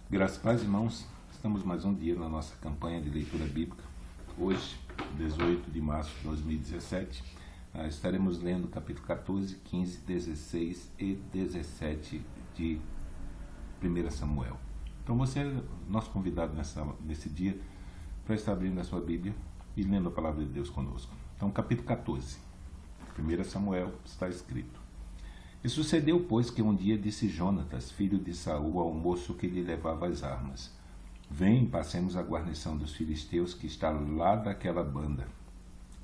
Graças a Deus, irmãos, estamos mais um dia na nossa campanha de leitura bíblica. Hoje, 18 de março de 2017, estaremos lendo capítulo 14, 15, 16 e 17 de 1 Samuel. Então você é nosso convidado nesse dia para estar abrindo a sua Bíblia e lendo a palavra de Deus conosco. Então, capítulo 14, 1 Samuel, está escrito: E sucedeu, pois, que um dia disse Jonatas, filho de Saul, ao moço que lhe levava as armas: Vem, passemos a guarnição dos filisteus que está lá daquela banda.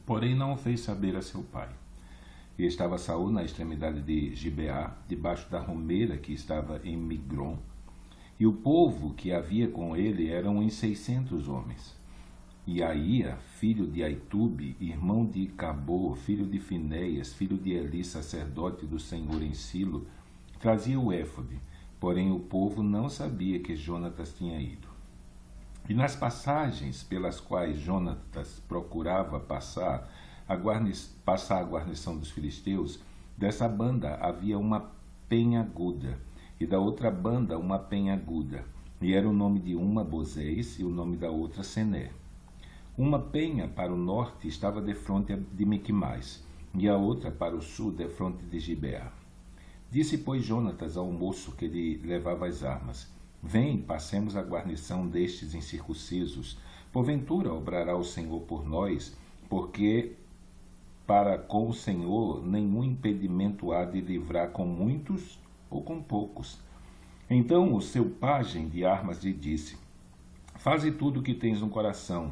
Porém não o fez saber a seu pai. E estava Saul na extremidade de Gibeá, debaixo da romeira que estava em Migron. E o povo que havia com ele eram uns 600 homens. E Aía, filho de Aitube, irmão de Cabô, filho de Finéias, filho de Eli, sacerdote do Senhor em Silo, trazia o éfode, porém o povo não sabia que Jonatas tinha ido. E nas passagens pelas quais Jonatas procurava passar a guarnição dos filisteus, dessa banda havia uma penha aguda, e da outra banda uma penha aguda, e era o nome de uma Bozés e o nome da outra Sené. Uma penha para o norte estava defronte de Miquimais, e a outra para o sul defronte de Gibeá. Disse, pois, Jonatas ao moço que lhe levava as armas: Vem, passemos a guarnição destes incircuncisos. Porventura obrará o Senhor por nós, porque para com o Senhor nenhum impedimento há de livrar com muitos ou com poucos. Então o seu pajem de armas lhe disse: Faze tudo o que tens no coração.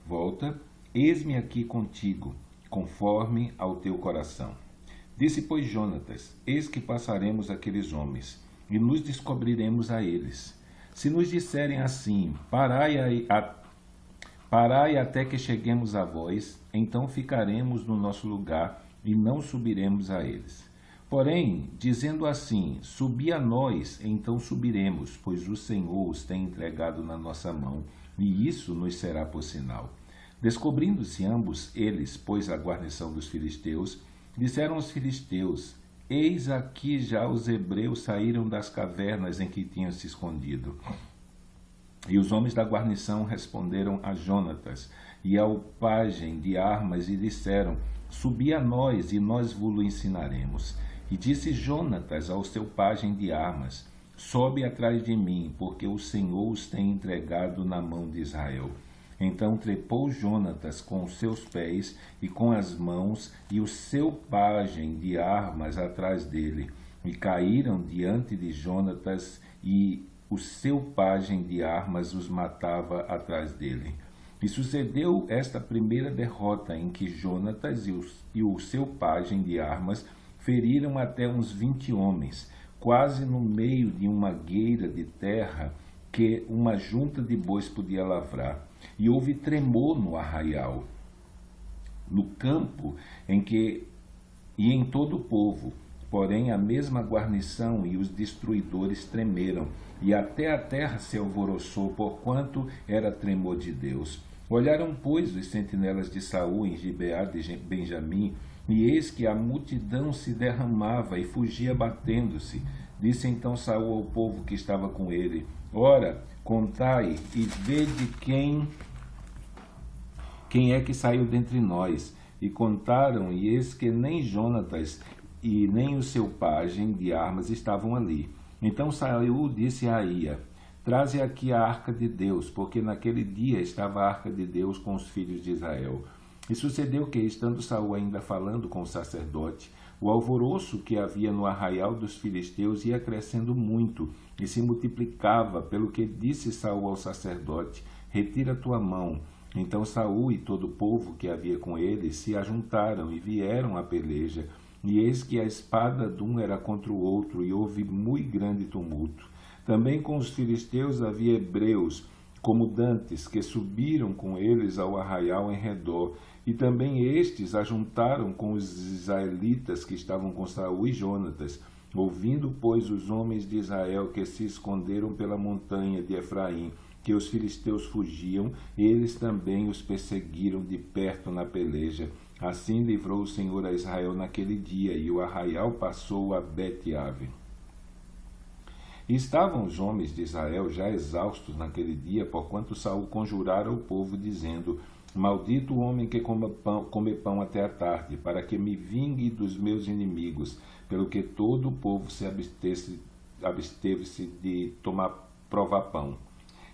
Volta, eis-me aqui contigo, conforme ao teu coração. Disse, pois, Jonatas: Eis que passaremos aqueles homens, e nos descobriremos a eles. Se nos disserem assim: Parai até que cheguemos a vós, então ficaremos no nosso lugar e não subiremos a eles. Porém, dizendo assim: Subi a nós, então subiremos, pois o Senhor os tem entregado na nossa mão, e isso nos será por sinal. Descobrindo-se ambos eles, pois, a guarnição dos filisteus, disseram aos filisteus: Eis aqui já os hebreus saíram das cavernas em que tinham se escondido. E os homens da guarnição responderam a Jonatas e ao pajem de armas e disseram: Subi a nós, e nós vos ensinaremos. E disse Jonatas ao seu pajem de armas: Sobe atrás de mim, porque o Senhor os tem entregado na mão de Israel. Então trepou Jonatas com os seus pés e com as mãos, e o seu pajem de armas atrás dele, e caíram diante de Jonatas, e o seu pajem de armas os matava atrás dele. E sucedeu esta primeira derrota, em que Jonatas e o seu pajem de armas feriram até uns 20 homens, quase no meio de uma gueira de terra que uma junta de bois podia lavrar. E houve tremor no arraial, no campo e em todo o povo. Porém a mesma guarnição e os destruidores tremeram, e até a terra se alvoroçou, porquanto era tremor de Deus. Olharam, pois, os sentinelas de Saul em Gibeá de Benjamim, e eis que a multidão se derramava e fugia batendo-se. Disse então Saul ao povo que estava com ele: Ora, contai e vede quem é que saiu dentre nós. E contaram, e eis que nem Jonatas e nem o seu pajem de armas estavam ali. Então Saul disse a Aía: Traze aqui a arca de Deus, porque naquele dia estava a arca de Deus com os filhos de Israel. E sucedeu que, estando Saul ainda falando com o sacerdote, o alvoroço que havia no arraial dos filisteus ia crescendo muito e se multiplicava, pelo que disse Saul ao sacerdote: Retira tua mão. Então Saul e todo o povo que havia com ele se ajuntaram e vieram à peleja, e eis que a espada de um era contra o outro, e houve muito grande tumulto. Também com os filisteus havia hebreus, como dantes, que subiram com eles ao arraial em redor, e também estes ajuntaram com os israelitas que estavam com Saul e Jonatas. Ouvindo, pois, os homens de Israel que se esconderam pela montanha de Efraim, que os filisteus fugiam, eles também os perseguiram de perto na peleja. Assim livrou o Senhor a Israel naquele dia, e o arraial passou a Bet-Ave. E estavam os homens de Israel já exaustos naquele dia, porquanto Saul conjurara o povo, dizendo: Maldito o homem que come pão até a tarde, para que me vingue dos meus inimigos. Pelo que todo o povo se absteve-se de provar pão.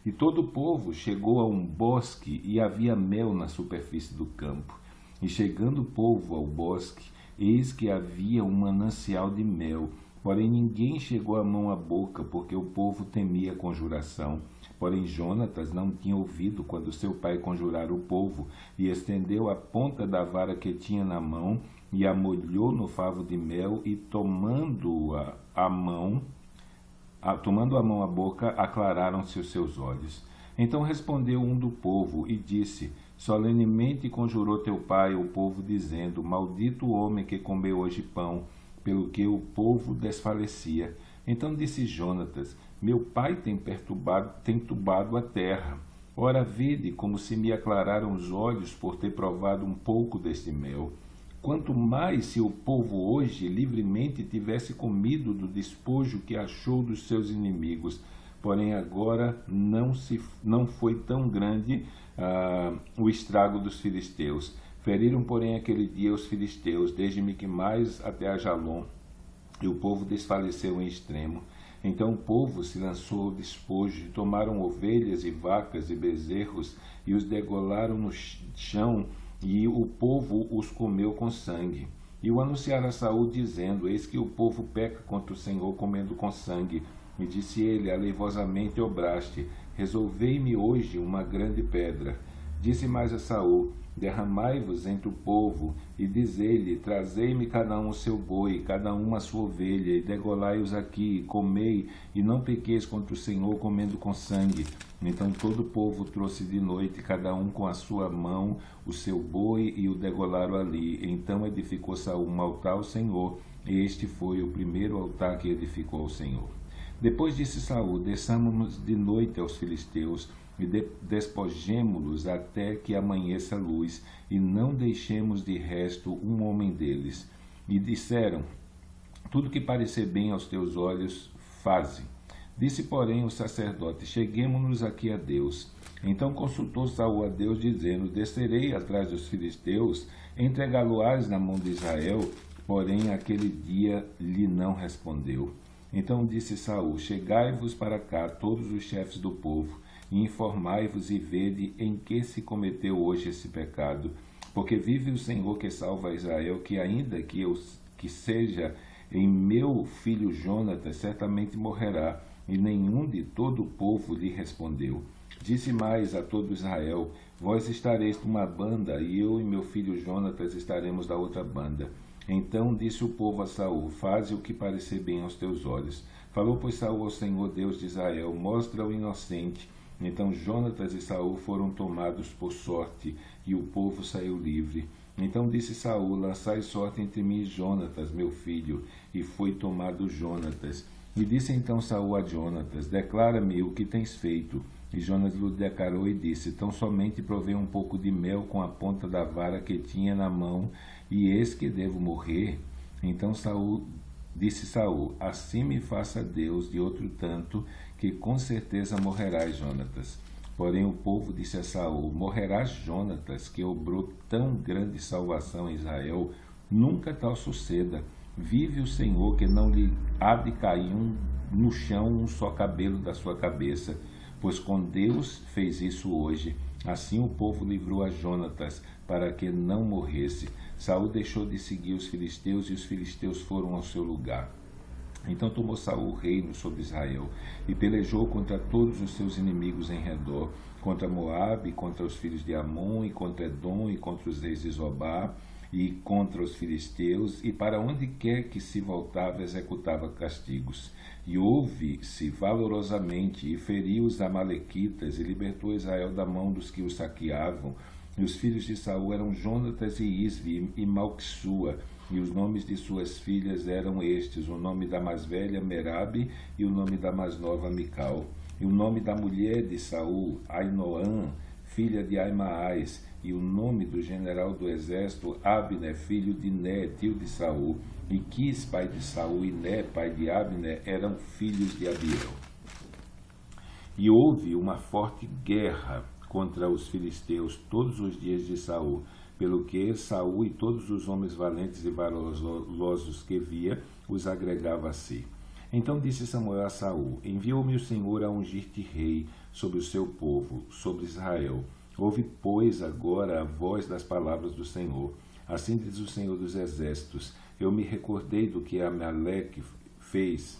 E todo o povo chegou a um bosque, e havia mel na superfície do campo. E chegando o povo ao bosque, eis que havia um manancial de mel. Porém ninguém chegou a mão à boca, porque o povo temia a conjuração. Porém Jonatas não tinha ouvido quando seu pai conjurara o povo, e estendeu a ponta da vara que tinha na mão, e a molhou no favo de mel, e tomando a mão à boca, aclararam-se os seus olhos. Então respondeu um do povo e disse: Solenemente conjurou teu pai o povo, dizendo: Maldito o homem que comeu hoje pão, pelo que o povo desfalecia. Então disse Jonatas: Meu pai tem tubado a terra. Ora, vede como se me aclararam os olhos por ter provado um pouco deste mel. Quanto mais se o povo hoje livremente tivesse comido do despojo que achou dos seus inimigos. Porém agora não foi tão grande o estrago dos filisteus. Feriram, porém, aquele dia os filisteus, desde Miquimais até Ajalon, e o povo desfaleceu em extremo. Então o povo se lançou ao despojo, e tomaram ovelhas e vacas e bezerros, e os degolaram no chão, e o povo os comeu com sangue. E o anunciaram a Saul, dizendo: Eis que o povo peca contra o Senhor, comendo com sangue. E disse ele: Aleivosamente obraste, resolvei-me hoje uma grande pedra. Disse mais a Saul: Derramai-vos entre o povo, e dizei-lhe: Trazei-me cada um o seu boi, cada um a sua ovelha, e degolai-os aqui, e comei, e não pequeis contra o Senhor, comendo com sangue. Então todo o povo trouxe de noite, cada um com a sua mão, o seu boi, e o degolaram ali. Então edificou Saul um altar ao Senhor, e este foi o primeiro altar que edificou ao Senhor. Depois disse Saul: Desçamos de noite aos filisteus, e despojemo-los até que amanheça a luz, e não deixemos de resto um homem deles. E disseram: Tudo que parecer bem aos teus olhos, faze. Disse, porém, o sacerdote: Cheguemo-nos aqui a Deus. Então consultou Saul a Deus, dizendo: Descerei atrás dos filisteus, entregá-lo-ás na mão de Israel? Porém, aquele dia lhe não respondeu. Então disse Saul: Chegai-vos para cá, todos os chefes do povo, e informai-vos e vede em que se cometeu hoje esse pecado. Porque vive o Senhor que salva Israel, que ainda que seja em meu filho Jonatas, certamente morrerá. E nenhum de todo o povo lhe respondeu. Disse mais a todo Israel: Vós estareis numa banda, e eu e meu filho Jonatas estaremos da outra banda. Então disse o povo a Saul: Faze o que parecer bem aos teus olhos. Falou, pois, Saul ao Senhor Deus de Israel: Mostra o inocente. Então Jonatas e Saul foram tomados por sorte, e o povo saiu livre. Então disse Saul: Lançai sorte entre mim e Jonatas, meu filho. E foi tomado Jonatas. E disse então Saul a Jonatas: Declara-me o que tens feito. E Jonatas lhe declarou e disse: Tão somente provei um pouco de mel com a ponta da vara que tinha na mão, e eis que devo morrer. Então disse Saul: Assim me faça Deus de outro tanto, que com certeza morrerás, Jonatas. Porém o povo disse a Saul: Morrerás, Jonatas, que obrou tão grande salvação em Israel? Nunca tal suceda. Vive o Senhor, que não lhe há de cair no chão um só cabelo da sua cabeça. Pois com Deus fez isso hoje. Assim o povo livrou a Jonatas, para que não morresse. Saul deixou de seguir os filisteus, e os filisteus foram ao seu lugar. Então tomou Saul o reino sobre Israel, e pelejou contra todos os seus inimigos em redor, contra Moabe, contra os filhos de Amon, e contra Edom, e contra os reis de Zobá, e contra os filisteus, e para onde quer que se voltava executava castigos. E houve-se valorosamente, e feriu os amalequitas, e libertou Israel da mão dos que os saqueavam. E os filhos de Saul eram Jonatas e Isvi e Malquissua, e os nomes de suas filhas eram estes: o nome da mais velha, Merabe, e o nome da mais nova, Mical. E o nome da mulher de Saul, Ainoã, filha de Aimaas, e o nome do general do exército, Abner, filho de Né, tio de Saul. e Quis, pai de Saul, e Né, pai de Abner, eram filhos de Abiel. E houve uma forte guerra contra os filisteus todos os dias de Saul, pelo que Saul e todos os homens valentes e valorosos que via os agregava a si. Então disse Samuel a Saul: Enviou-me o Senhor a ungir-te rei sobre o seu povo, sobre Israel. Ouve, pois, agora a voz das palavras do Senhor. Assim diz o Senhor dos Exércitos: Eu me recordei do que Amaleque fez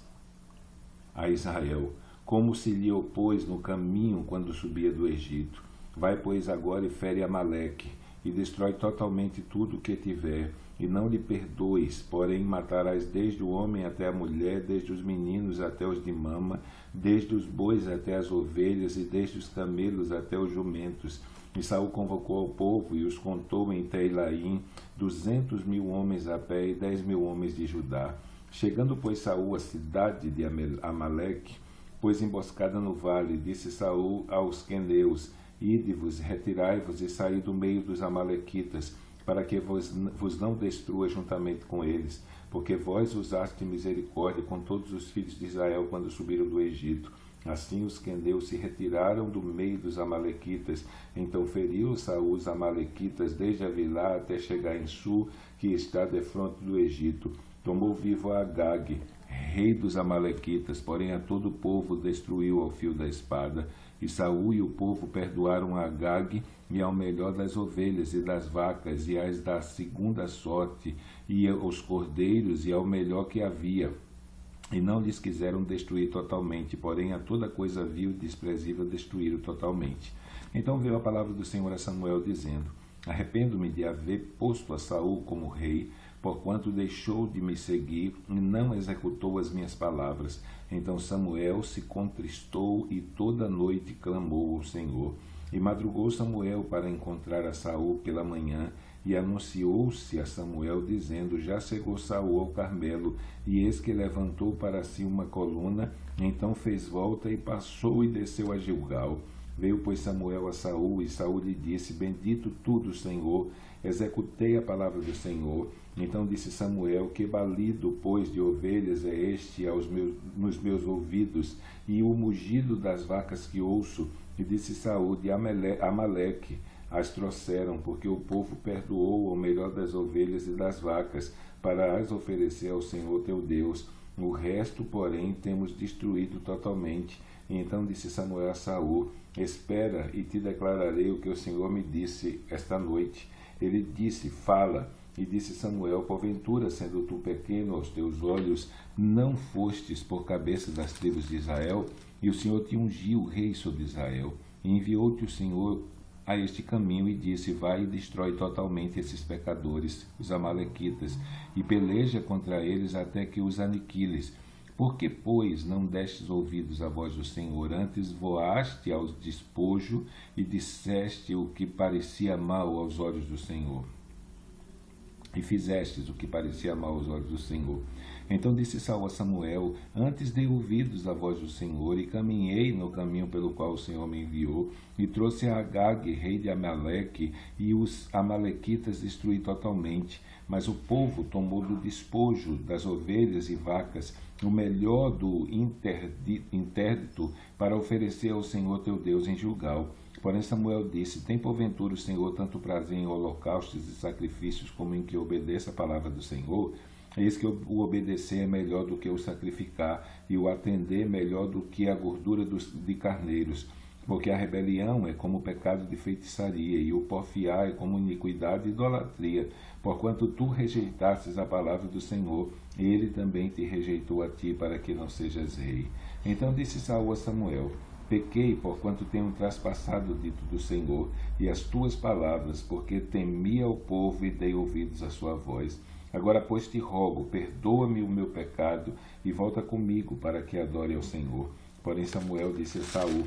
a Israel, como se lhe opôs no caminho quando subia do Egito. Vai, pois, agora e fere Amaleque, e destrói totalmente tudo o que tiver, e não lhe perdoes, porém matarás desde o homem até a mulher, desde os meninos até os de mama, desde os bois até as ovelhas, e desde os camelos até os jumentos. E Saul convocou ao povo e os contou em Teilaim, 200.000 homens a pé e 10.000 homens de Judá. Chegando, pois, Saul à cidade de Amaleque, pôs emboscada no vale, disse Saul aos queneus: Ide-vos, retirai-vos e saí do meio dos amalequitas, para que vos não destrua juntamente com eles, porque vós usaste misericórdia com todos os filhos de Israel quando subiram do Egito. Assim os queneus se retiraram do meio dos amalequitas. Então feriu Saul os amalequitas desde Avilá até chegar em Sul, que está defronte do Egito. Tomou vivo a Agag, rei dos amalequitas, porém a todo o povo destruiu ao fio da espada. E Saul e o povo perdoaram a Agag e ao melhor das ovelhas e das vacas, e as da segunda sorte, e aos cordeiros, e ao melhor que havia. E não lhes quiseram destruir totalmente, porém a toda coisa vil e desprezível destruíram totalmente. Então veio a palavra do Senhor a Samuel, dizendo: Arrependo-me de haver posto a Saul como rei, porquanto deixou de me seguir e não executou as minhas palavras. Então Samuel se contristou e toda noite clamou ao Senhor. E madrugou Samuel para encontrar a Saul pela manhã, e anunciou-se a Samuel, dizendo: Já chegou Saul ao Carmelo, e eis que levantou para si uma coluna, então fez volta e passou e desceu a Gilgal. Veio, pois, Samuel a Saul, e Saul lhe disse: Bendito tu do Senhor, executei a palavra do Senhor. Então disse Samuel: Que balido, pois, de ovelhas é este nos meus ouvidos, e o mugido das vacas que ouço? E disse Saul: De Amaleque as trouxeram, porque o povo perdoou o melhor das ovelhas e das vacas, para as oferecer ao Senhor teu Deus. O resto, porém, temos destruído totalmente. E então disse Samuel a Saul: Espera, e te declararei o que o Senhor me disse esta noite. Ele disse: Fala. E disse Samuel: Porventura, sendo tu pequeno aos teus olhos, não fostes por cabeça das tribos de Israel? E o Senhor te ungiu rei sobre Israel. E enviou-te o Senhor a este caminho e disse: Vai e destrói totalmente esses pecadores, os amalequitas, e peleja contra eles até que os aniquiles. Por que, pois, não destes ouvidos à voz do Senhor? Antes voaste ao despojo e disseste o que parecia mal aos olhos do Senhor. E fizestes o que parecia mal aos olhos do Senhor. Então disse Saul a Samuel: Antes dei ouvidos à voz do Senhor, e caminhei no caminho pelo qual o Senhor me enviou, e trouxe a Agag, rei de Amaleque, e os amalequitas destruí totalmente. Mas o povo tomou do despojo das ovelhas e vacas o melhor do interdito para oferecer ao Senhor teu Deus em Gilgal. Porém Samuel disse: Tem porventura o Senhor tanto prazer em holocaustos e sacrifícios como em que obedeça a palavra do Senhor? Eis que o obedecer é melhor do que o sacrificar, e o atender melhor do que a gordura de carneiros. Porque a rebelião é como o pecado de feitiçaria, e o porfiar é como iniquidade e idolatria. Porquanto tu rejeitastes a palavra do Senhor, ele também te rejeitou a ti, para que não sejas rei. Então disse Saul a Samuel: Pequei, porquanto tenho traspassado o dito do Senhor e as tuas palavras, porque temi ao povo e dei ouvidos à sua voz. Agora, pois, te rogo, perdoa-me o meu pecado e volta comigo para que adore ao Senhor. Porém Samuel disse a Saul: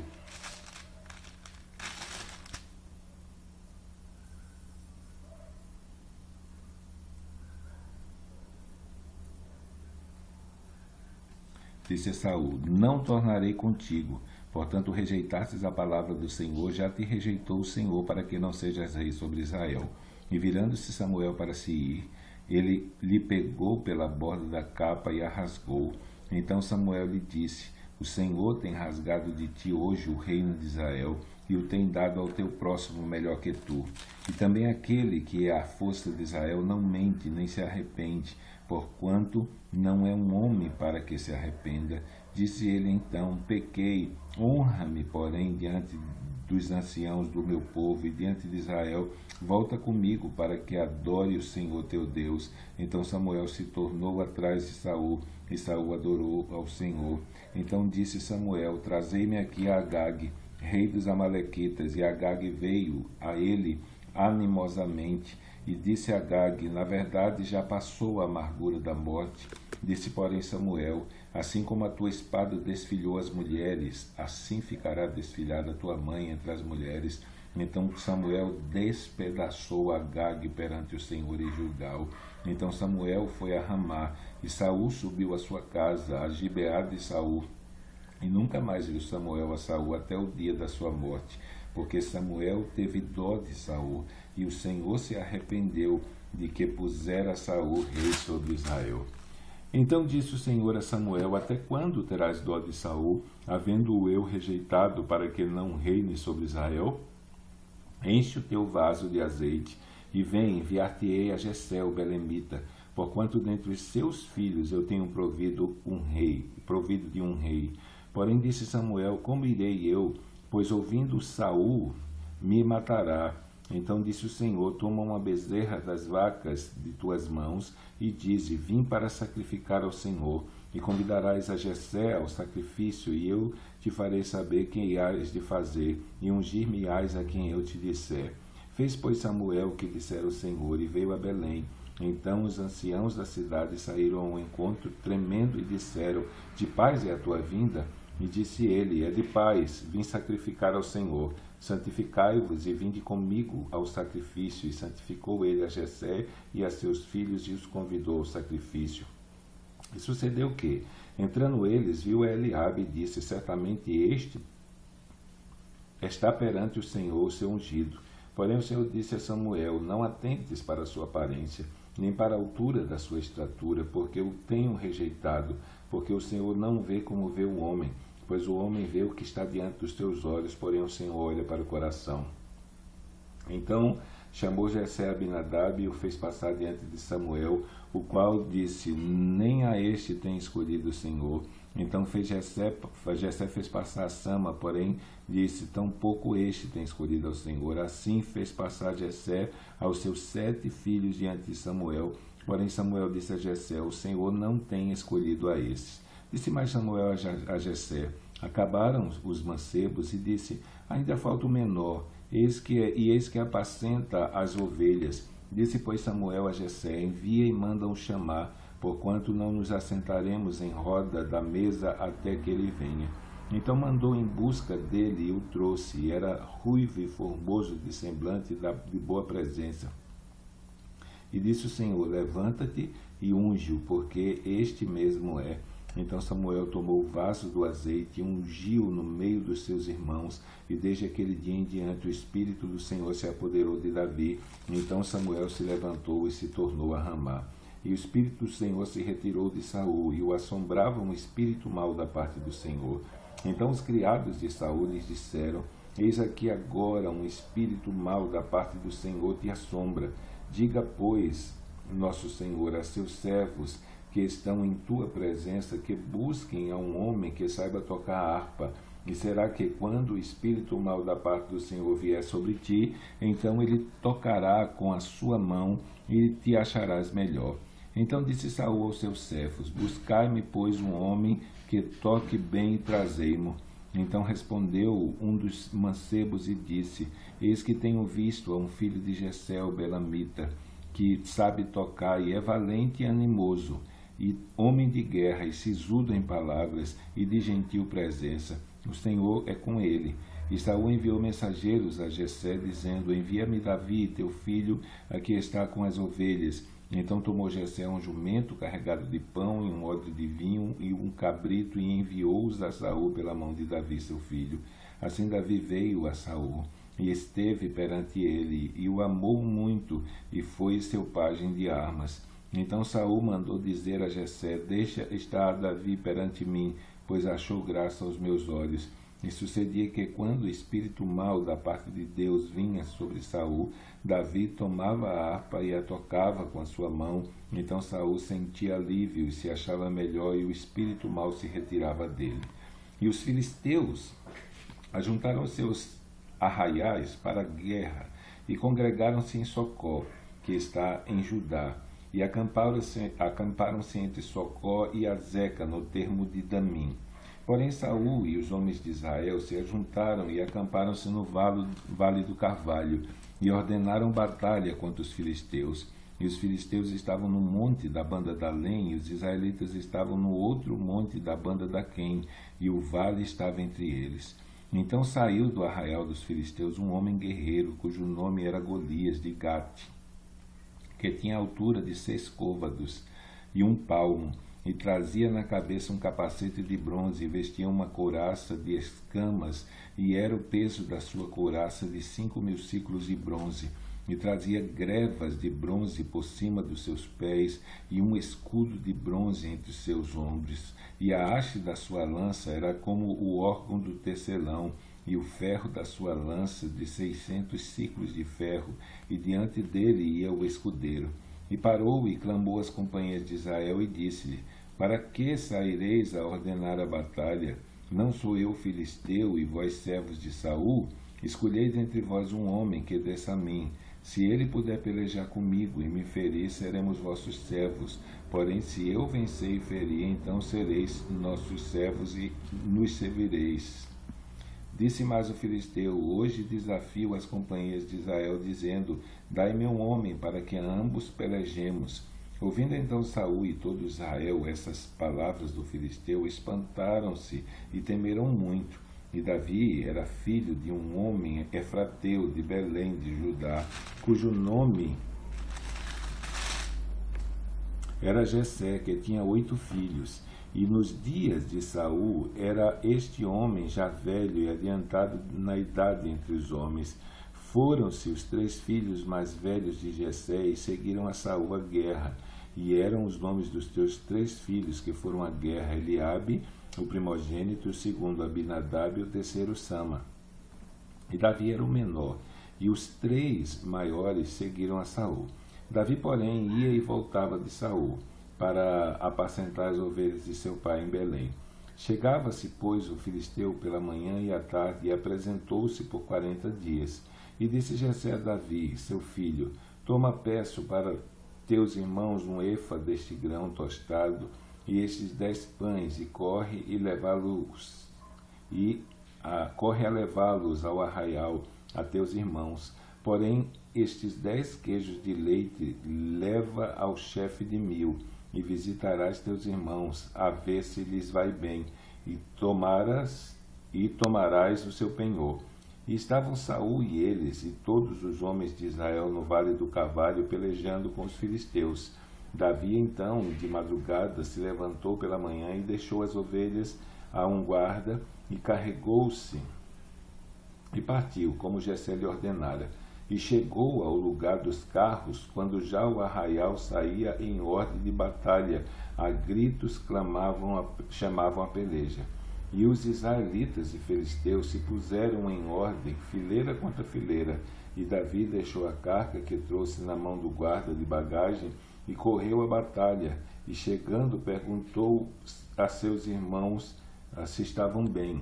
Não tornarei contigo. Portanto, rejeitastes a palavra do Senhor, já te rejeitou o Senhor, para que não sejas rei sobre Israel. E virando-se Samuel para se ir, Ele lhe pegou pela borda da capa e a rasgou. Então Samuel lhe disse: o Senhor tem rasgado de ti hoje o reino de Israel e o tem dado ao teu próximo melhor que tu. E também aquele que é a força de Israel não mente nem se arrepende, porquanto não é um homem para que se arrependa. Disse ele então: pequei, honra-me, porém, diante dos anciãos do meu povo e diante de Israel, volta comigo para que adore o Senhor teu Deus. Então Samuel se tornou atrás de Saul, e Saul adorou ao Senhor. Então disse Samuel: trazei-me aqui a Agag, rei dos Amalequitas. E Agag veio a ele animosamente, e disse a Agag: na verdade já passou a amargura da morte. Disse, porém, Samuel: assim como a tua espada desfilhou as mulheres, assim ficará desfilhada a tua mãe entre as mulheres. Então Samuel despedaçou Agag perante o Senhor em Gilgal. Então Samuel foi a Ramá, e Saul subiu à sua casa, a Gibeá de Saul. E nunca mais viu Samuel a Saul até o dia da sua morte, porque Samuel teve dó de Saul, e o Senhor se arrependeu de que pusera Saul rei sobre Israel. Então disse o Senhor a Samuel: até quando terás dó de Saul, havendo-o eu rejeitado, para que não reine sobre Israel? Enche o teu vaso de azeite, e vem, enviar-te-ei a Jessé, o belemita, porquanto dentre os seus filhos eu tenho provido de um rei. Porém disse Samuel: como irei eu? Pois ouvindo Saul me matará. Então disse o Senhor: toma uma bezerra das vacas de tuas mãos, e dize: vim para sacrificar ao Senhor, e convidarás a Jessé ao sacrifício, e eu te farei saber quem hás de fazer, e ungir-me-ás a quem eu te disser. Fez, pois, Samuel o que dissera o Senhor, e veio a Belém. Então os anciãos da cidade saíram ao encontro, tremendo, e disseram: de paz é a tua vinda? E disse ele: é de paz, vim sacrificar ao Senhor. Santificai-vos e vinde comigo ao sacrifício. E santificou ele a Jessé e a seus filhos, e os convidou ao sacrifício. E sucedeu que, entrando eles, viu a Eliabe e disse: certamente este está perante o Senhor, o seu ungido. Porém o Senhor disse a Samuel: não atentes para a sua aparência, nem para a altura da sua estatura, porque o tenho rejeitado, porque o Senhor não vê como vê o homem, pois o homem vê o que está diante dos teus olhos, porém o Senhor olha para o coração. Então chamou Jessé Abinadab e o fez passar diante de Samuel, o qual disse: nem a este tem escolhido o Senhor. Então Jessé fez passar Sama, porém disse: tampouco este tem escolhido ao Senhor. Assim fez passar Jessé aos seus 7 filhos diante de Samuel. Porém Samuel disse a Jessé: o Senhor não tem escolhido a estes. Disse mais Samuel a Jessé: acabaram os mancebos, e disse: ainda falta o menor, eis que apacenta as ovelhas. Disse, pois, Samuel a Jessé: envia e manda-o chamar, porquanto não nos assentaremos em roda da mesa até que ele venha. Então mandou em busca dele e o trouxe, e era ruivo e formoso de semblante e de boa presença. E disse o Senhor: levanta-te e unge-o, porque este mesmo é. Então Samuel tomou o vaso do azeite e ungiu no meio dos seus irmãos, e desde aquele dia em diante o Espírito do Senhor se apoderou de Davi. Então Samuel se levantou e se tornou a Ramá. E o Espírito do Senhor se retirou de Saul, e o assombrava um espírito mau da parte do Senhor. Então os criados de Saul lhes disseram: eis aqui agora um espírito mau da parte do Senhor te assombra. Diga, pois, nosso Senhor, a seus servos que estão em tua presença, que busquem a um homem que saiba tocar a harpa. E será que quando o espírito mau da parte do Senhor vier sobre ti, então ele tocará com a sua mão e te acharás melhor. Então disse Saul aos seus servos: buscai-me, pois, um homem que toque bem e trazei-mo. Então respondeu um dos mancebos e disse: eis que tenho visto a um filho de Jessé, o belamita, que sabe tocar e é valente e animoso, e homem de guerra e sisudo em palavras e de gentil presença. O Senhor é com ele. E Saul enviou mensageiros a Jessé, dizendo: envia-me Davi, teu filho, aqui está com as ovelhas. Então tomou Jessé um jumento carregado de pão e um odre de vinho e um cabrito, e enviou-os a Saul pela mão de Davi, seu filho. Assim Davi veio a Saul e esteve perante ele, e o amou muito, e foi seu pajem de armas. Então Saul mandou dizer a Jessé: deixa estar Davi perante mim, pois achou graça aos meus olhos. E sucedia que, quando o espírito mau da parte de Deus vinha sobre Saul, Davi tomava a harpa e a tocava com a sua mão. Então Saul sentia alívio e se achava melhor, e o espírito mau se retirava dele. E os filisteus ajuntaram seus arraiais para a guerra e congregaram-se em Socó, que está em Judá, e acamparam-se entre Socó e Azeca, no termo de Damim. Porém Saul e os homens de Israel se ajuntaram e acamparam-se no vale do Carvalho, e ordenaram batalha contra os filisteus. E os filisteus estavam no monte da banda da Além, e os israelitas estavam no outro monte da banda da Quem, e o vale estava entre eles. Então saiu do arraial dos filisteus um homem guerreiro, cujo nome era Golias de Gate, que tinha altura de 6 côvados e 1 palmo, e trazia na cabeça um capacete de bronze, e vestia uma couraça de escamas, e era o peso da sua couraça de 5.000 siclos de bronze, e trazia grevas de bronze por cima dos seus pés, e um escudo de bronze entre os seus ombros, e a haste da sua lança era como o órgão do tecelão, e o ferro da sua lança de 600 ciclos de ferro, e diante dele ia o escudeiro. E parou e clamou às companhias de Israel e disse-lhe: para que saireis a ordenar a batalha? Não sou eu filisteu, e vós servos de Saul? Escolhei dentre vós um homem que desça a mim. Se ele puder pelejar comigo e me ferir, seremos vossos servos. Porém, se eu vencer e ferir, então sereis nossos servos e nos servireis. Disse mais o filisteu: hoje desafio as companhias de Israel, dizendo: dai-me um homem para que ambos pelejemos. Ouvindo então Saul e todo Israel essas palavras do filisteu, espantaram-se e temeram muito. E Davi era filho de um homem efrateu de Belém de Judá, cujo nome era Jessé, que tinha 8 filhos. E nos dias de Saul era este homem já velho e adiantado na idade entre os homens. Foram-se os 3 filhos mais velhos de Jessé e seguiram a Saul à guerra. E eram os nomes dos teus 3 filhos que foram à guerra: Eliabe, o primogênito, o segundo Abinadab e o terceiro Sama. E Davi era o menor, e os 3 maiores seguiram a Saul. Davi, porém, ia e voltava de Saul, para apacentar as ovelhas de seu pai em Belém. Chegava-se, pois, o filisteu pela manhã e à tarde, e apresentou-se por 40 dias. E disse Jessé a Davi, seu filho: toma, peço, para teus irmãos um efa deste grão tostado, e estes 10 pães, e corre a levá-los ao arraial a teus irmãos. Porém, estes 10 queijos de leite leva ao chefe de 1000, e visitarás teus irmãos, a ver se lhes vai bem, e tomarás o seu penhor. E estavam Saul e eles, e todos os homens de Israel no vale do Carvalho, pelejando com os filisteus. Davi, então, de madrugada, se levantou pela manhã e deixou as ovelhas a um guarda, e carregou-se e partiu, como Jessé lhe ordenara. E chegou ao lugar dos carros, quando já o arraial saía em ordem de batalha, a gritos chamavam a peleja. E os israelitas e filisteus se puseram em ordem, fileira contra fileira, e Davi deixou a carga que trouxe na mão do guarda de bagagem e correu à batalha, e chegando perguntou a seus irmãos se estavam bem.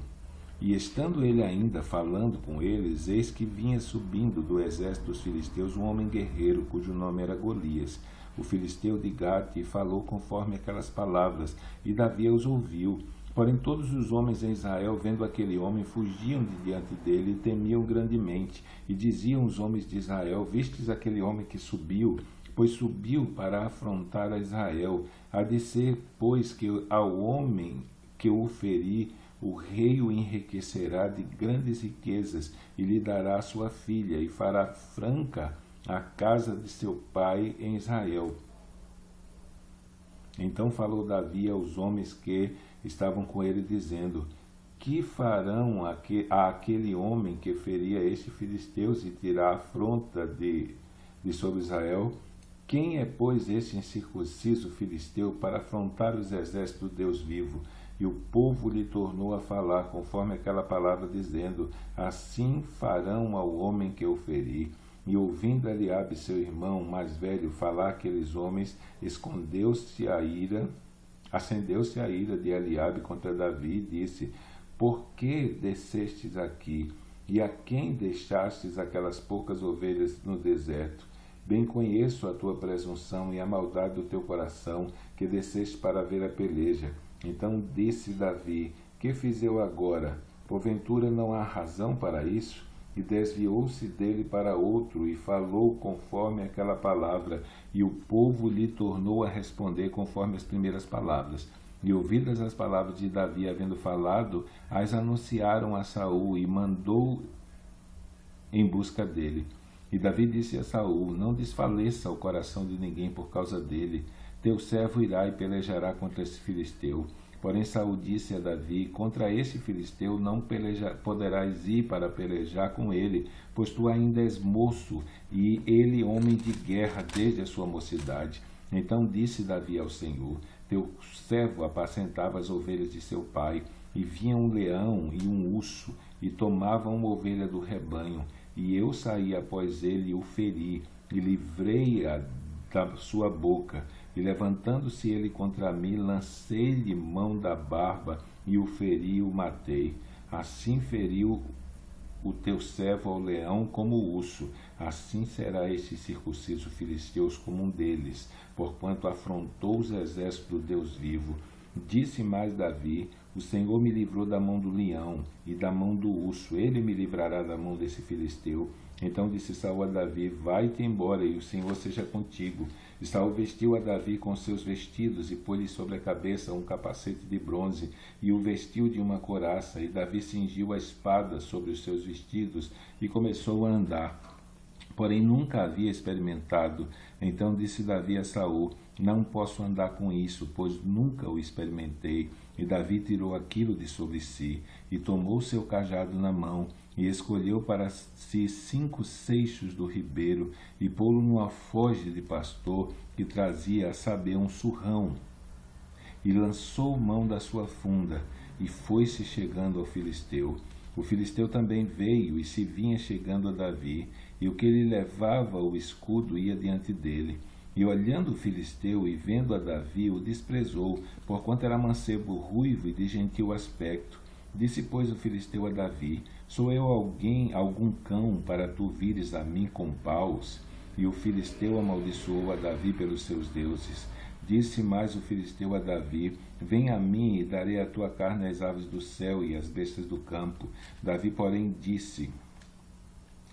E estando ele ainda falando com eles, eis que vinha subindo do exército dos filisteus um homem guerreiro, cujo nome era Golias, o filisteu de Gate, e falou conforme aquelas palavras, e Davi os ouviu. Porém todos os homens em Israel, vendo aquele homem, fugiam de diante dele e temiam grandemente. E diziam os homens de Israel: vistes aquele homem que subiu? Pois subiu para afrontar a Israel. Há de ser, pois, que ao homem que o ferir, o rei o enriquecerá de grandes riquezas, e lhe dará sua filha, e fará franca a casa de seu pai em Israel. Então falou Davi aos homens que estavam com ele, dizendo: que farão a aquele homem que feria este filisteus e tirar a afronta de sobre Israel? Quem é, pois, este incircunciso filisteu para afrontar os exércitos do Deus vivo? E o povo lhe tornou a falar, conforme aquela palavra, dizendo: assim farão ao homem que eu feri. E ouvindo Eliabe, seu irmão mais velho, falar aqueles homens, acendeu-se a ira de Eliabe contra Davi, e disse: por que descestes aqui? E a quem deixastes aquelas poucas ovelhas no deserto? Bem conheço a tua presunção e a maldade do teu coração, que desceste para ver a peleja. Então disse Davi: que fiz eu agora? Porventura não há razão para isso? E desviou-se dele para outro, e falou conforme aquela palavra, e o povo lhe tornou a responder conforme as primeiras palavras. E ouvidas as palavras de Davi, havendo falado, as anunciaram a Saul, e mandou em busca dele. E Davi disse a Saul: não desfaleça o coração de ninguém por causa dele. Teu servo irá e pelejará contra esse filisteu. Porém Saul disse a Davi: contra esse filisteu não poderás ir para pelejar com ele, pois tu ainda és moço, e ele homem de guerra desde a sua mocidade. Então disse Davi ao Senhor: teu servo apacentava as ovelhas de seu pai, e vinha um leão e um urso, e tomavam uma ovelha do rebanho. E eu saí após ele e o feri, e livrei-a da sua boca. E levantando-se ele contra mim, lancei-lhe mão da barba, e o feri e o matei. Assim feriu o teu servo ao leão como o urso. Assim será este circunciso filisteus como um deles, porquanto afrontou os exércitos do Deus vivo. Disse mais Davi: o Senhor me livrou da mão do leão e da mão do urso, ele me livrará da mão desse filisteu. Então disse Saul a Davi: vai-te embora, e o Senhor seja contigo. E Saul vestiu a Davi com seus vestidos, e pôs-lhe sobre a cabeça um capacete de bronze, e o vestiu de uma couraça. E Davi cingiu a espada sobre os seus vestidos, e começou a andar. Porém nunca havia experimentado. Então disse Davi a Saul: não posso andar com isso, pois nunca o experimentei. E Davi tirou aquilo de sobre si, e tomou seu cajado na mão, e escolheu para si 5 seixos do ribeiro, e pô-lo no alforje de pastor que trazia, a saber, um surrão. E lançou mão da sua funda, e foi-se chegando ao filisteu. O filisteu também veio, e se vinha chegando a Davi, e o que lhe levava o escudo ia diante dele. E olhando o filisteu e vendo a Davi, o desprezou, porquanto era mancebo, ruivo e de gentil aspecto. Disse, pois, o filisteu a Davi: sou eu algum cão, para tu vires a mim com paus? E o filisteu amaldiçoou a Davi pelos seus deuses. Disse mais o filisteu a Davi: vem a mim, e darei a tua carne às aves do céu e às bestas do campo. Davi, porém, disse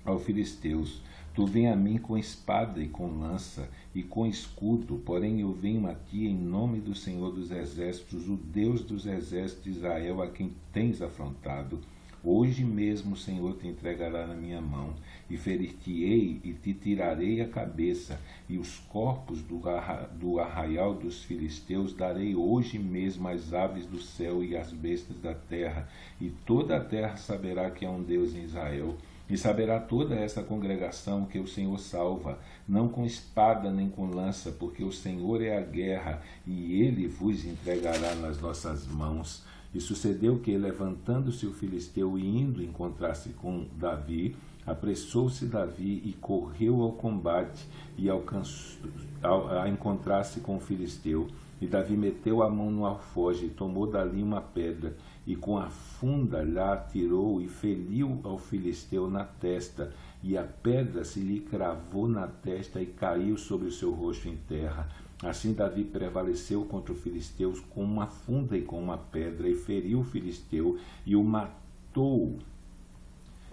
aos filisteus: tu vem a mim com espada e com lança e com escudo, porém eu venho a ti em nome do Senhor dos Exércitos, o Deus dos Exércitos de Israel, a quem tens afrontado. Hoje mesmo o Senhor te entregará na minha mão, e ferir-te-ei e te tirarei a cabeça, e os corpos do arraial dos filisteus darei hoje mesmo às aves do céu e às bestas da terra, e toda a terra saberá que há um Deus em Israel. E saberá toda essa congregação que o Senhor salva, não com espada nem com lança, porque o Senhor é a guerra, e ele vos entregará nas nossas mãos. E sucedeu que, levantando-se o filisteu e indo encontrar-se com Davi, apressou-se Davi e correu ao combate, e a encontrar-se com o filisteu. E Davi meteu a mão no alforje, e tomou dali uma pedra, e com a funda lhe atirou, e feriu ao filisteu na testa, e a pedra se lhe cravou na testa, e caiu sobre o seu rosto em terra. Assim Davi prevaleceu contra os filisteus com uma funda e com uma pedra, e feriu o filisteu, e o matou,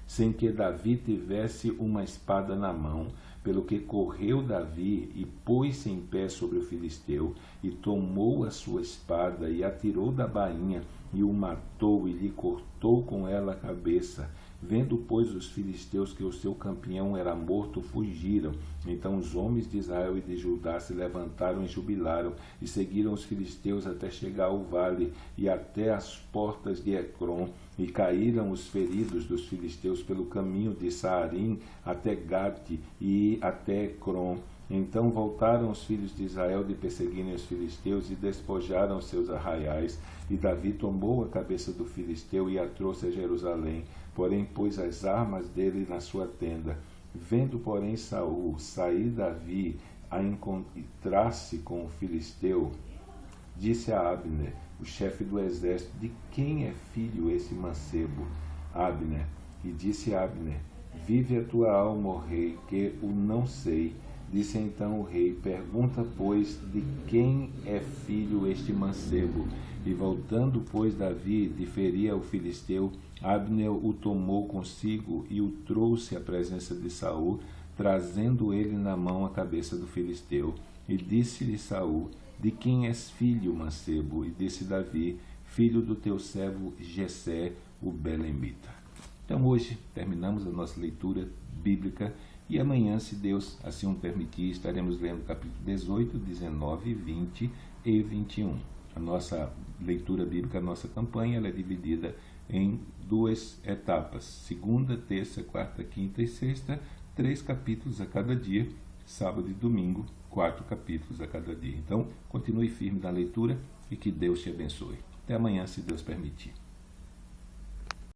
sem que Davi tivesse uma espada na mão. Pelo que correu Davi e pôs-se em pé sobre o filisteu, e tomou a sua espada, e atirou da bainha, e o matou, e lhe cortou com ela a cabeça. Vendo, pois, os filisteus que o seu campeão era morto, fugiram. Então os homens de Israel e de Judá se levantaram e jubilaram, e seguiram os filisteus até chegar ao vale, e até as portas de Ecrom. E caíram os feridos dos filisteus pelo caminho de Saarim até Gate e até Ecrom. Então voltaram os filhos de Israel de perseguirem os filisteus e despojaram os seus arraiais. E Davi tomou a cabeça do filisteu e a trouxe a Jerusalém, porém pôs as armas dele na sua tenda. Vendo, porém, Saul sair Davi a encontrar-se com o filisteu, disse a Abner, o chefe do exército: de quem é filho esse mancebo? Abner. E disse Abner: vive a tua alma, ó rei, que o não sei. Disse então o rei: pergunta, pois, de quem é filho este mancebo? E voltando, pois, Davi de ferir ao filisteu, Abner o tomou consigo e o trouxe à presença de Saul, trazendo ele na mão a cabeça do filisteu. E disse-lhe Saul: de quem és filho, mancebo? E disse Davi: filho do teu servo Jessé, o belemita. Então hoje terminamos a nossa leitura bíblica e amanhã, se Deus assim o permitir, estaremos lendo capítulo 18, 19, 20 e 21. A nossa leitura bíblica, a nossa campanha, ela é dividida em 2 etapas: segunda, terça, quarta, quinta e sexta, 3 capítulos a cada dia, sábado e domingo, 4 capítulos a cada dia. Então, continue firme na leitura e que Deus te abençoe. Até amanhã, se Deus permitir.